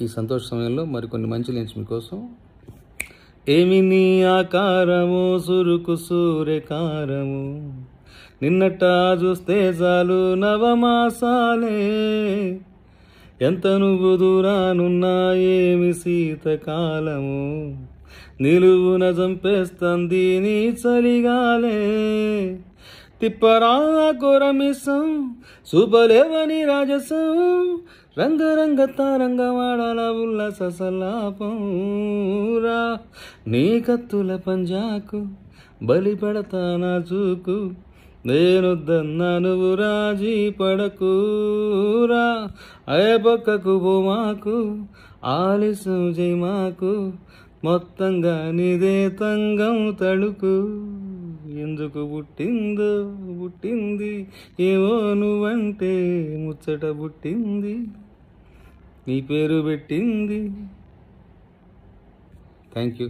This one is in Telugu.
ఈ సంతోష సమయంలో మరికొన్ని మంచి లైన్స్ మీకోసం. ఏమి నీ ఆకారము సురుకు సూర్యకారము, నిన్నట చూస్తే చాలు నవమాసాలే, ఎంత నువ్వు దూరానున్నా ఏమి శీతకాలము, నిలువున చంపేస్తుంది నీ చలిగాలే, తిప్పరా కొరమిసం శుభలేవని రాజసం, రంగరంగ తారంగ వాడాల ఉల్లాస సలాపం రా, నీ కత్తుల పంజాకు బలి పెడతా నా చూకు, నేనొద్దన్నా నువ్వు రాజీ పడకూరా, అయ పక్కకు పోమాకు ఆలస్యం జయమాకు, మొత్తంగా నీదే తంగం తడుకు, ఎందుకు పుట్టింది ఏవో నువ్వంటే ముచ్చట పుట్టింది, నీ పేరు పెట్టింది. Thank you.